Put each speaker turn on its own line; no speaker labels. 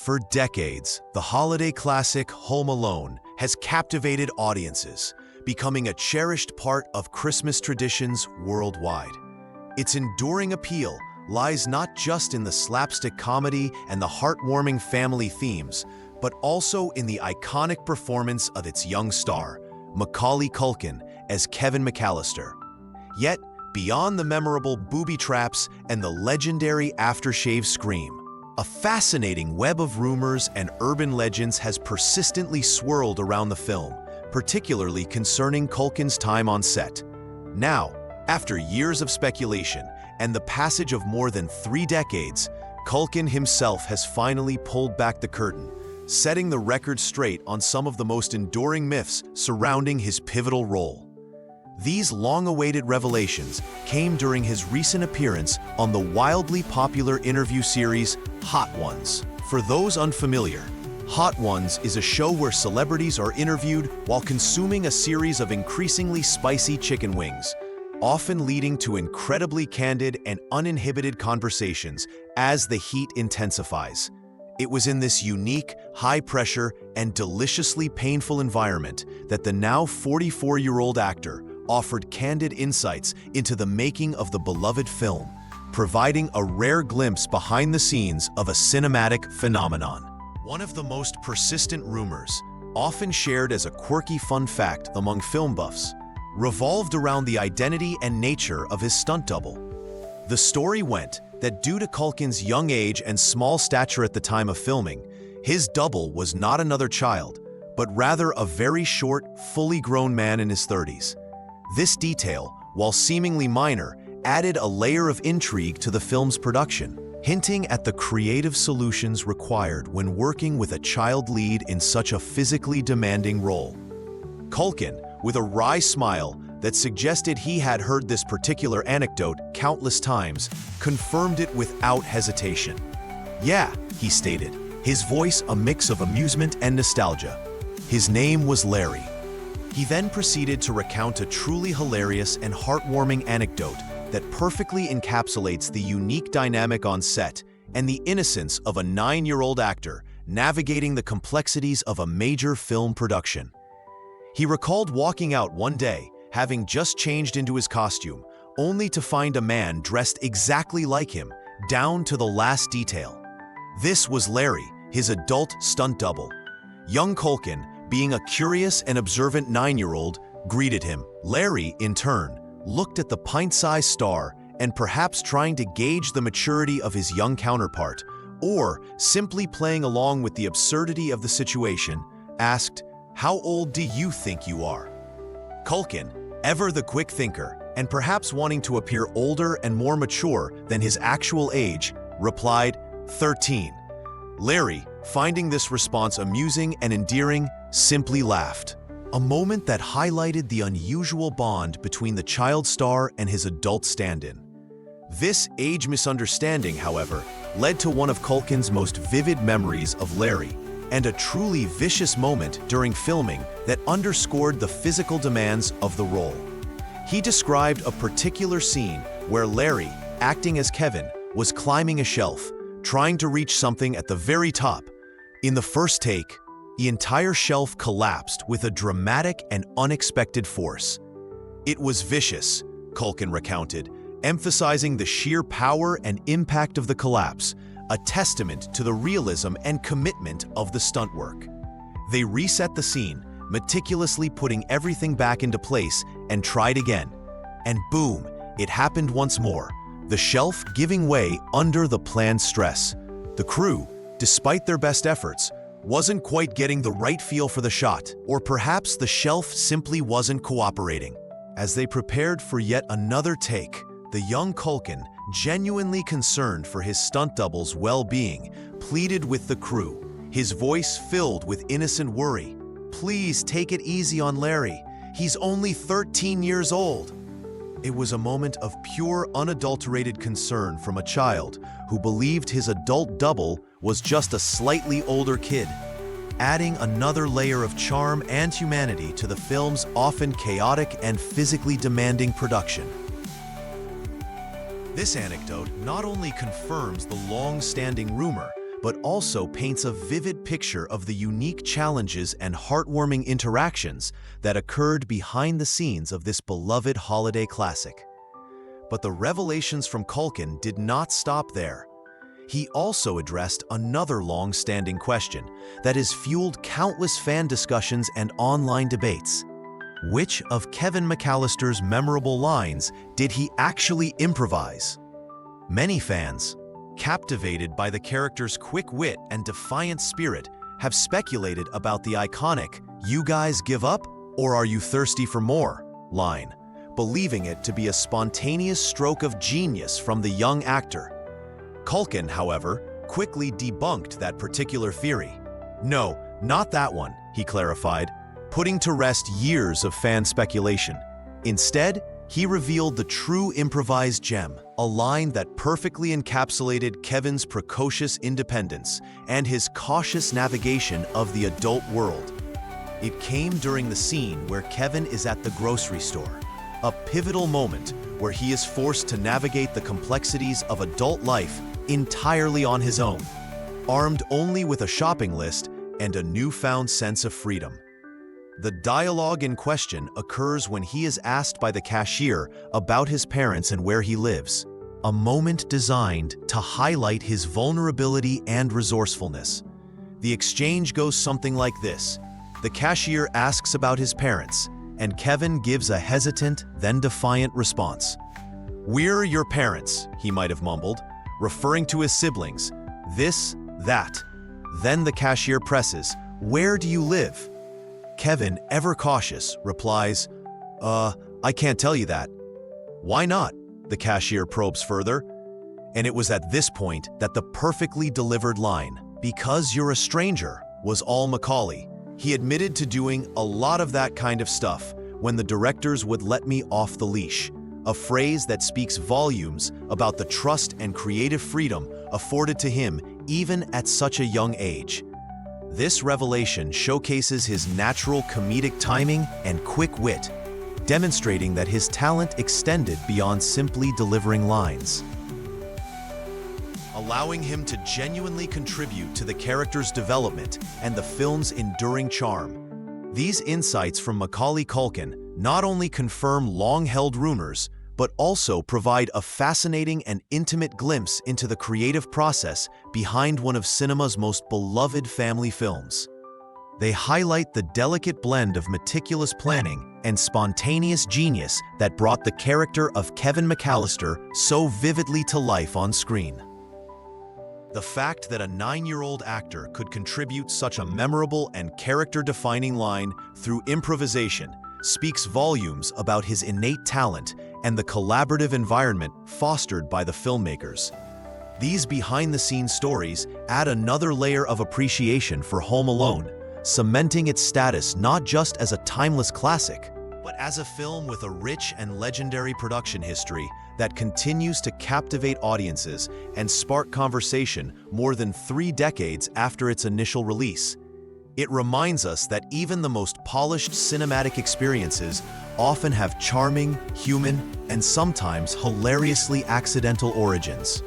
For decades, the holiday classic Home Alone has captivated audiences, becoming a cherished part of Christmas traditions worldwide. Its enduring appeal lies not just in the slapstick comedy and the heartwarming family themes, but also in the iconic performance of its young star, Macaulay Culkin, as Kevin McCallister. Yet, beyond the memorable booby traps and the legendary aftershave scream, a fascinating web of rumors and urban legends has persistently swirled around the film, particularly concerning Culkin's time on set. Now, after years of speculation and the passage of more than 3 decades, Culkin himself has finally pulled back the curtain, setting the record straight on some of the most enduring myths surrounding his pivotal role. These long-awaited revelations came during his recent appearance on the wildly popular interview series Hot Ones. For those unfamiliar, Hot Ones is a show where celebrities are interviewed while consuming a series of increasingly spicy chicken wings, often leading to incredibly candid and uninhibited conversations as the heat intensifies. It was in this unique, high-pressure, and deliciously painful environment that the now 44-year-old actor offered candid insights into the making of the beloved film, providing a rare glimpse behind the scenes of a cinematic phenomenon. One of the most persistent rumors, often shared as a quirky fun fact among film buffs, revolved around the identity and nature of his stunt double. The story went that due to Culkin's young age and small stature at the time of filming, his double was not another child, but rather a very short, fully grown man in his 30s. This detail, while seemingly minor, added a layer of intrigue to the film's production, hinting at the creative solutions required when working with a child lead in such a physically demanding role. Culkin, with a wry smile that suggested he had heard this particular anecdote countless times, confirmed it without hesitation. "Yeah," he stated, his voice a mix of amusement and nostalgia. His name was Larry. He then proceeded to recount a truly hilarious and heartwarming anecdote that perfectly encapsulates the unique dynamic on set and the innocence of a 9-year-old actor navigating the complexities of a major film production. He recalled walking out one day, having just changed into his costume, only to find a man dressed exactly like him, down to the last detail. This was Larry, his adult stunt double. Young Culkin, being a curious and observant 9-year-old, greeted him. Larry, in turn, looked at the pint-sized star and, perhaps trying to gauge the maturity of his young counterpart, or simply playing along with the absurdity of the situation, asked, "How old do you think you are?" Culkin, ever the quick thinker, and perhaps wanting to appear older and more mature than his actual age, replied, 13. Larry, finding this response amusing and endearing, simply laughed. A moment that highlighted the unusual bond between the child star and his adult stand-in. This age misunderstanding, however, led to one of Culkin's most vivid memories of Larry, and a truly vicious moment during filming that underscored the physical demands of the role. He described a particular scene where Larry, acting as Kevin, was climbing a shelf, trying to reach something at the very top. In the first take, the entire shelf collapsed with a dramatic and unexpected force. "It was vicious," Culkin recounted, emphasizing the sheer power and impact of the collapse, a testament to the realism and commitment of the stunt work. They reset the scene, meticulously putting everything back into place, and tried again. And boom, it happened once more, the shelf giving way under the planned stress. The crew, despite their best efforts, wasn't quite getting the right feel for the shot, or perhaps the shelf simply wasn't cooperating. As they prepared for yet another take, the young Culkin, genuinely concerned for his stunt double's well-being, pleaded with the crew, his voice filled with innocent worry. "Please take it easy on Larry. He's only 13 years old." It was a moment of pure, unadulterated concern from a child who believed his adult double was just a slightly older kid, adding another layer of charm and humanity to the film's often chaotic and physically demanding production. This anecdote not only confirms the long-standing rumor, but also paints a vivid picture of the unique challenges and heartwarming interactions that occurred behind the scenes of this beloved holiday classic. But the revelations from Culkin did not stop there. He also addressed another long-standing question that has fueled countless fan discussions and online debates. Which of Kevin McCallister's memorable lines did he actually improvise? Many fans, captivated by the character's quick wit and defiant spirit, have speculated about the iconic "You guys give up, or are you thirsty for more?" line, believing it to be a spontaneous stroke of genius from the young actor. Culkin, however, quickly debunked that particular theory. "No, not that one," he clarified, putting to rest years of fan speculation. Instead, he revealed the true improvised gem, a line that perfectly encapsulated Kevin's precocious independence and his cautious navigation of the adult world. It came during the scene where Kevin is at the grocery store, a pivotal moment where he is forced to navigate the complexities of adult life entirely on his own, armed only with a shopping list and a newfound sense of freedom. The dialogue in question occurs when he is asked by the cashier about his parents and where he lives, a moment designed to highlight his vulnerability and resourcefulness. The exchange goes something like this. The cashier asks about his parents, and Kevin gives a hesitant, then defiant response. "We're your parents," he might have mumbled, referring to his siblings. "This, that." Then the cashier presses, "Where do you live?" Kevin, ever cautious, replies, I can't tell you that." "Why not?" the cashier probes further. And it was at this point that the perfectly delivered line, "Because you're a stranger," was all Macaulay. He admitted to doing a lot of that kind of stuff when the directors would let me off the leash, a phrase that speaks volumes about the trust and creative freedom afforded to him even at such a young age. This revelation showcases his natural comedic timing and quick wit, demonstrating that his talent extended beyond simply delivering lines, allowing him to genuinely contribute to the character's development and the film's enduring charm. These insights from Macaulay Culkin not only confirm long-held rumors, but also provide a fascinating and intimate glimpse into the creative process behind one of cinema's most beloved family films. They highlight the delicate blend of meticulous planning and spontaneous genius that brought the character of Kevin McCallister so vividly to life on screen. The fact that a 9-year-old actor could contribute such a memorable and character-defining line through improvisation speaks volumes about his innate talent and the collaborative environment fostered by the filmmakers. These behind-the-scenes stories add another layer of appreciation for Home Alone, cementing its status not just as a timeless classic, but as a film with a rich and legendary production history that continues to captivate audiences and spark conversation more than 3 decades after its initial release. It reminds us that even the most polished cinematic experiences often have charming, human, and sometimes hilariously accidental origins.